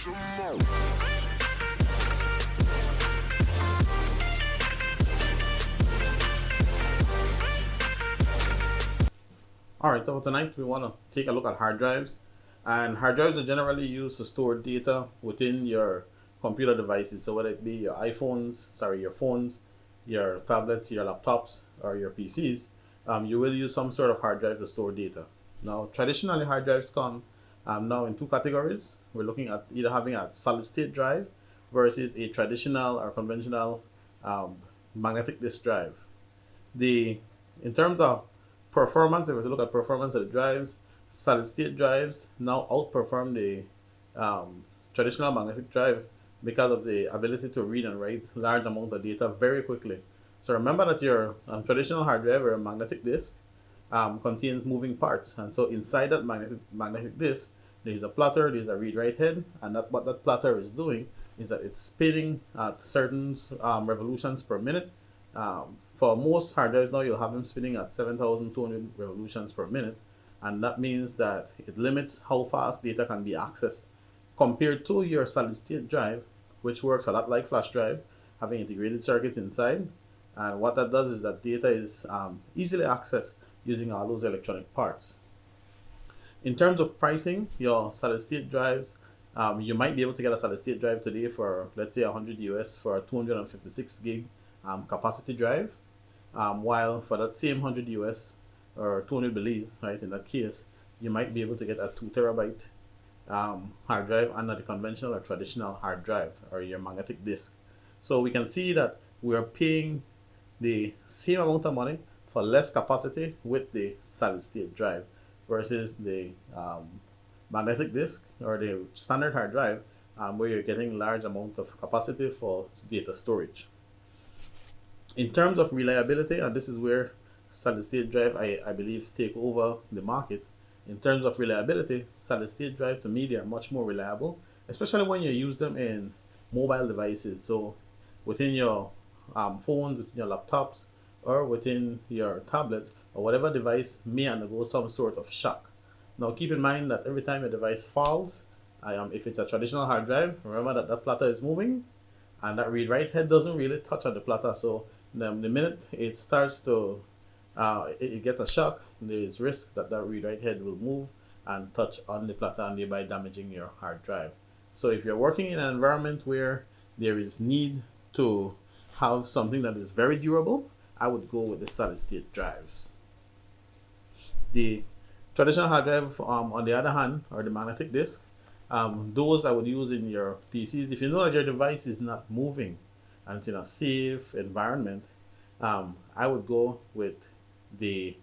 Alright, so tonight we want to take a look at hard drives. And hard drives are generally used to store data within your computer devices. So whether it be your your phones, your tablets, your laptops, or your PCs, you will use some sort of hard drive to store data. Now, traditionally, hard drives come now in two categories. We're looking at either having a solid state drive versus a traditional or conventional magnetic disk drive. In terms of performance, if we look at performance of the drives, solid state drives now outperform the traditional magnetic drive because of the ability to read and write large amount of data very quickly. So remember that your traditional hard drive or a magnetic disk contains moving parts, and so inside that magnetic disk there's a plotter, there's a read-write head, and what that plotter is doing is that it's spinning at certain revolutions per minute. For most hard drives now, you'll have them spinning at 7,200 revolutions per minute, and that means that it limits how fast data can be accessed compared to your solid state drive, which works a lot like flash drive, having integrated circuits inside. And what that does is that data is easily accessed using all those electronic parts. In terms of pricing, your solid state drives, you might be able to get a solid state drive today for, let's say, 100 US for a 256 gig capacity drive. While for that same 100 US or 200 Belize, right, in that case, you might be able to get a 2 terabyte hard drive under the conventional or traditional hard drive or your magnetic disk. So we can see that we are paying the same amount of money for less capacity with the solid state drive versus the magnetic disk or the standard hard drive, where you're getting large amount of capacity for data storage. In terms of reliability, and this is where solid state drive I believe take over the market. In terms of reliability, solid state drive to me they are much more reliable, especially when you use them in mobile devices. So within your phones, within your laptops, or within your tablets, or whatever device may undergo some sort of shock. Now keep in mind that every time your device falls, if it's a traditional hard drive, remember that that plotter is moving, and that read-write head doesn't really touch on the plotter. So the minute it starts to, it gets a shock, there is risk that that read-write head will move and touch on the plotter and thereby damaging your hard drive. So if you're working in an environment where there is need to have something that is very durable, I would go with the solid state drives. The traditional hard drive, on the other hand, or the magnetic disk, those I would use in your PCs. If you know that your device is not moving and it's in a safe environment, I would go with the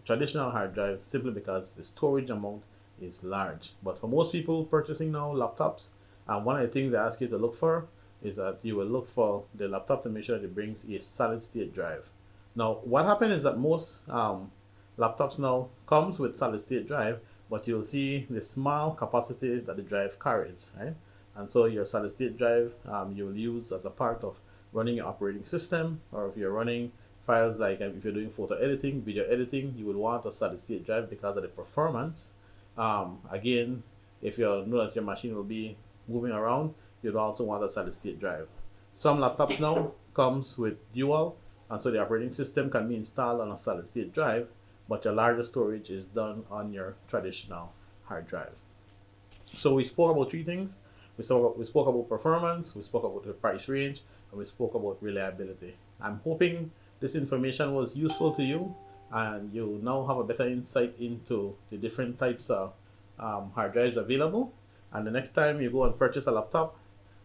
traditional hard drive simply because the storage amount is large. But for most people purchasing now laptops, one of the things I ask you to look for is that you will look for the laptop to make sure that it brings a solid state drive. Now, what happened is that most laptops now comes with solid state drive, but you'll see the small capacity that the drive carries, right? And so your solid state drive you'll use as a part of running your operating system, or if you're running files like if you're doing photo editing, video editing, you would want a solid state drive because of the performance. Again, if you know that your machine will be moving around, you'd also want a solid state drive. Some laptops now comes with dual, and so the operating system can be installed on a solid state drive, but your larger storage is done on your traditional hard drive. So we spoke about three things. We spoke about performance, we spoke about the price range, and we spoke about reliability. I'm hoping this information was useful to you, and you now have a better insight into the different types of hard drives available. And the next time you go and purchase a laptop,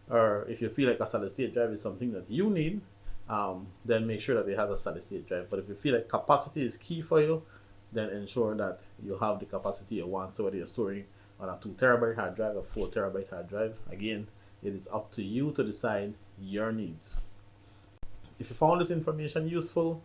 or if you feel like a solid state drive is something that you need, then make sure that it has a solid state drive. But if you feel like capacity is key for you, then ensure that you have the capacity you want. So whether you're storing on a 2 terabyte hard drive or 4 terabyte hard drive, again, it is up to you to decide your needs. If you found this information useful,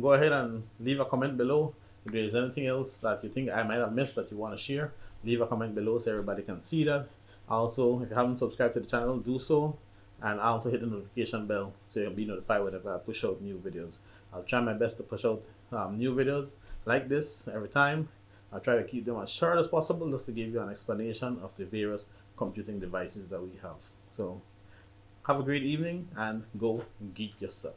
go ahead and leave a comment below. If there is anything else that you think I might have missed that you want to share, leave a comment below so everybody can see that. Also, if you haven't subscribed to the channel, do so, and also hit the notification bell so you'll be notified whenever I push out new videos. I'll try my best to push out new videos like this every time. I'll try to keep them as short as possible just to give you an explanation of the various computing devices that we have. So have a great evening and go geek yourself.